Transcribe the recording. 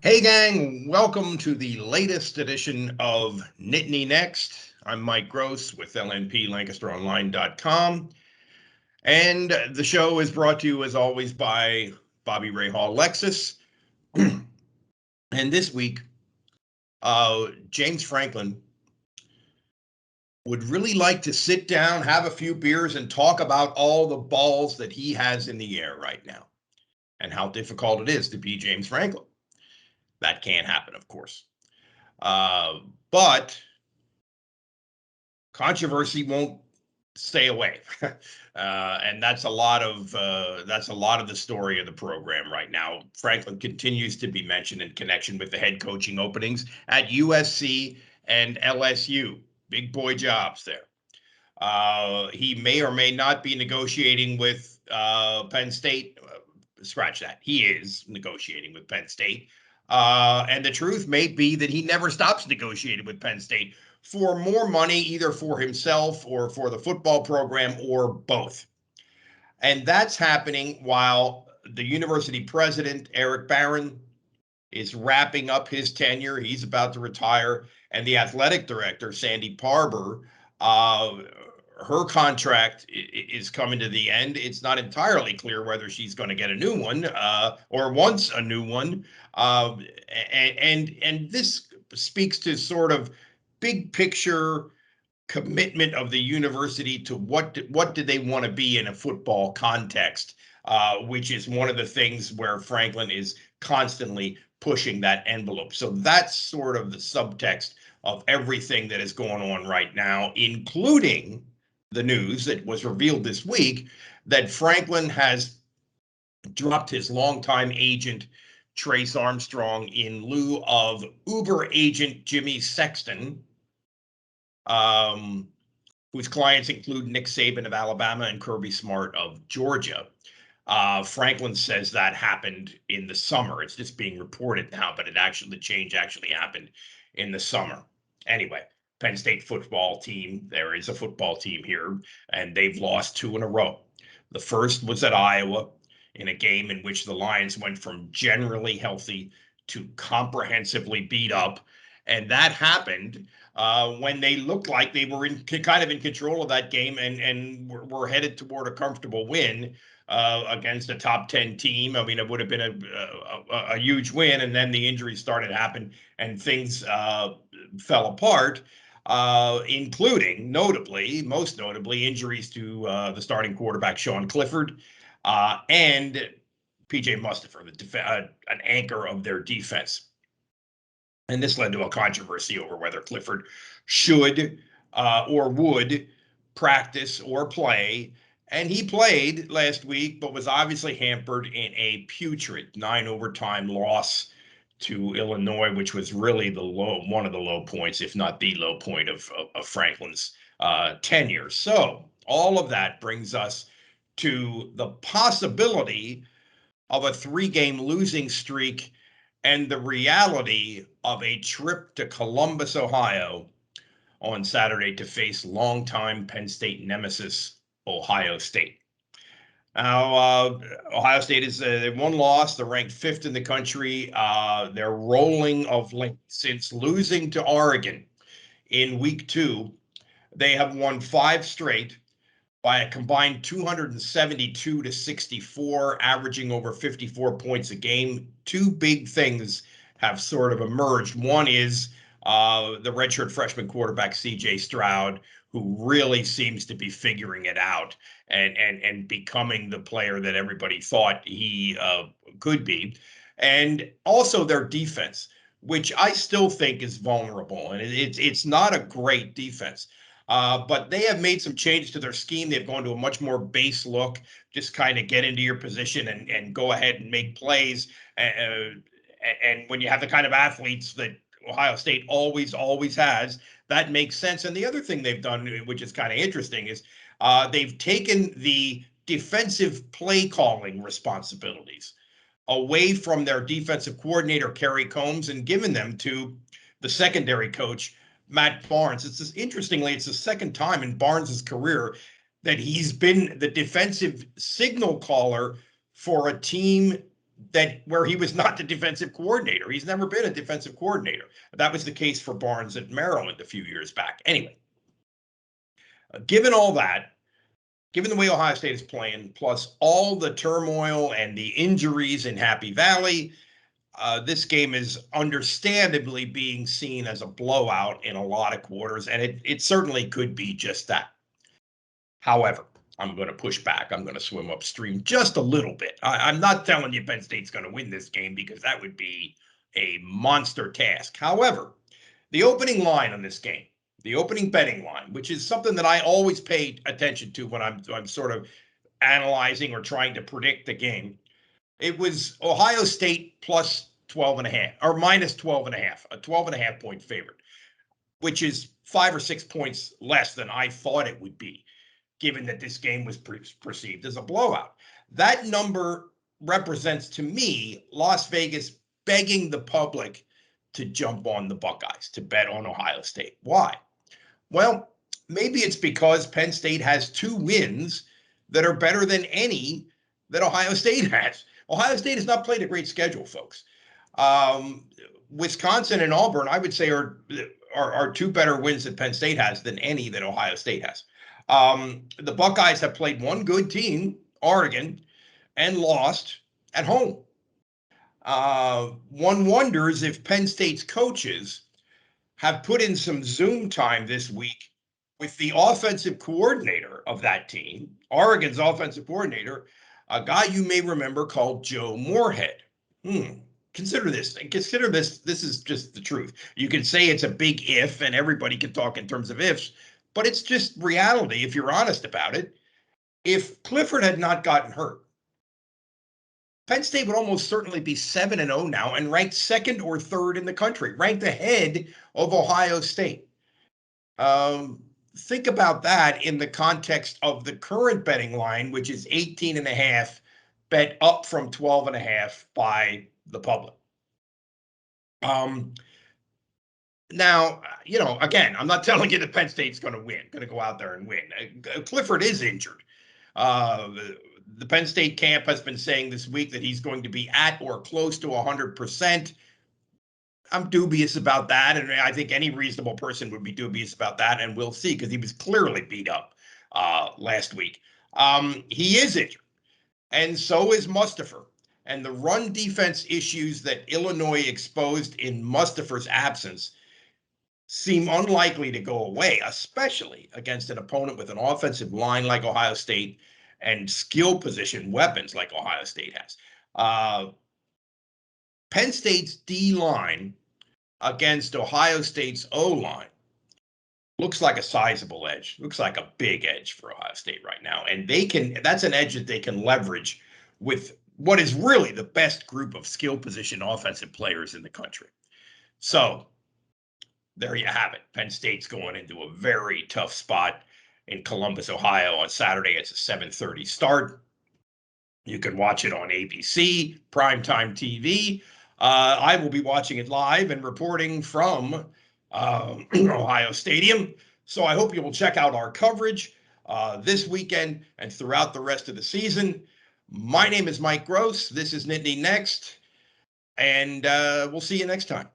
Hey gang, welcome to the latest edition of Nittany Next. I'm Mike Gross with LNPLancasterOnline.com. And the show is brought to you as always by Bobby Ray Hall Lexus. And this week, James Franklin would really like to sit down, have a few beers, and talk about all the balls that he has in the air right now and how difficult it is to be James Franklin. That can't happen, of course. But controversy won't stay away, and that's a lot of the story of the program right now. Franklin continues to be mentioned in connection with the head coaching openings at USC and LSU. Big boy jobs there. He may or may not be negotiating with Penn State. Scratch that. He is negotiating with Penn State. And the truth may be that he never stops negotiating with Penn State for more money, either for himself or for the football program or both. And that's happening while the university president, Eric Barron, is wrapping up his tenure. He's about to retire. And the athletic director, Sandy Parber, her contract is coming to the end. It's not entirely clear whether she's going to get a new one or wants a new one. And this speaks to sort of big picture commitment of the university to what do they want to be in a football context, which is one of the things where Franklin is constantly pushing that envelope. So that's sort of the subtext of everything that is going on right now, including the news that was revealed this week that Franklin has dropped his longtime agent, Trace Armstrong, in lieu of Uber agent Jimmy Sexton, whose clients include Nick Saban of Alabama and Kirby Smart of Georgia. Franklin says that happened in the summer. It's just being reported now, but the change actually happened in the summer. Anyway, Penn State football team, there is a football team here, and they've lost 2 in a row. The first was at Iowa in a game in which the Lions went from generally healthy to comprehensively beat up. And that happened when they looked like they were kind of in control of that game and were headed toward a comfortable win against a top 10 team. I mean, it would have been a huge win, and then the injuries started to happen and things fell apart, including most notably, injuries to the starting quarterback, Sean Clifford, and PJ Mustipher, an anchor of their defense. And this led to a controversy over whether Clifford should or would practice or play. And he played last week, but was obviously hampered in a putrid 9-overtime loss to Illinois, which was really one of the low points, if not the low point of Franklin's tenure. So all of that brings us to the possibility of a 3-game losing streak and the reality of a trip to Columbus, Ohio on Saturday to face longtime Penn State nemesis, Ohio State. Now, Ohio State is one loss. They're ranked 5th in the country. They're rolling of late since losing to Oregon in week 2. They have won 5 straight by a combined 272 to 64, averaging over 54 points a game. 2 big things have sort of emerged. One is the redshirt freshman quarterback, C.J. Stroud, who really seems to be figuring it out and becoming the player that everybody thought he could be. And also their defense, which I still think is vulnerable. And it's not a great defense. But they have made some changes to their scheme. They've gone to a much more base look, just kind of get into your position and go ahead and make plays. And when you have the kind of athletes that Ohio State always has, that makes sense. And the other thing they've done, which is kind of interesting, is they've taken the defensive play calling responsibilities away from their defensive coordinator, Kerry Combs, and given them to the secondary coach, Matt Barnes. Interestingly, it's the second time in Barnes' career that he's been the defensive signal caller for a team that where he was not the defensive coordinator. He's never been a defensive coordinator. That was the case for Barnes at Maryland a few years back. Anyway, given all that, given the way Ohio State is playing, plus all the turmoil and the injuries in Happy Valley, this game is understandably being seen as a blowout in a lot of quarters, and it certainly could be just that. However, I'm going to push back. I'm going to swim upstream just a little bit. I'm not telling you Penn State's going to win this game because that would be a monster task. However, the opening line on this game, the opening betting line, which is something that I always pay attention to when I'm sort of analyzing or trying to predict the game. It was Ohio State plus 12 and a half or minus 12 and a half, a 12 and a half point favorite, which is 5 or 6 points less than I thought it would be, given that this game was perceived as a blowout. That number represents to me Las Vegas begging the public to jump on the Buckeyes, to bet on Ohio State. Why? Well, maybe it's because Penn State has 2 wins that are better than any that Ohio State has. Ohio State has not played a great schedule, folks. Wisconsin and Auburn, I would say, are 2 better wins that Penn State has than any that Ohio State has. The Buckeyes have played 1 good team, Oregon, and lost at home. One wonders if Penn State's coaches have put in some Zoom time this week with the offensive coordinator of that team, Oregon's offensive coordinator, a guy you may remember called Joe Moorhead. Consider this. This is just the truth. You can say it's a big if, and everybody can talk in terms of ifs, but it's just reality if you're honest about it. If Clifford had not gotten hurt, Penn State would almost certainly be 7-0 now and ranked 2nd or 3rd in the country, ranked ahead of Ohio State. Think about that in the context of the current betting line, which is 18.5, bet up from 12.5 by the public. Now, again, I'm not telling you that Penn State's going to go out there and win. Clifford is injured. The Penn State camp has been saying this week that he's going to be at or close to 100%. I'm dubious about that, and I think any reasonable person would be dubious about that, and we'll see, because he was clearly beat up last week. He is injured, and so is Mustipher. And the run defense issues that Illinois exposed in Mustipher's absence seem unlikely to go away, especially against an opponent with an offensive line like Ohio State and skill position weapons like Ohio State has. Penn State's D-line against Ohio State's O-line looks like a sizable edge, looks like a big edge for Ohio State right now. And that's an edge that they can leverage with what is really the best group of skill position offensive players in the country. So there you have it. Penn State's going into a very tough spot in Columbus, Ohio on Saturday. It's a 7:30 start. You can watch it on ABC, primetime TV. I will be watching it live and reporting from Ohio Stadium. So I hope you will check out our coverage this weekend and throughout the rest of the season. My name is Mike Gross. This is Nittany Next, and we'll see you next time.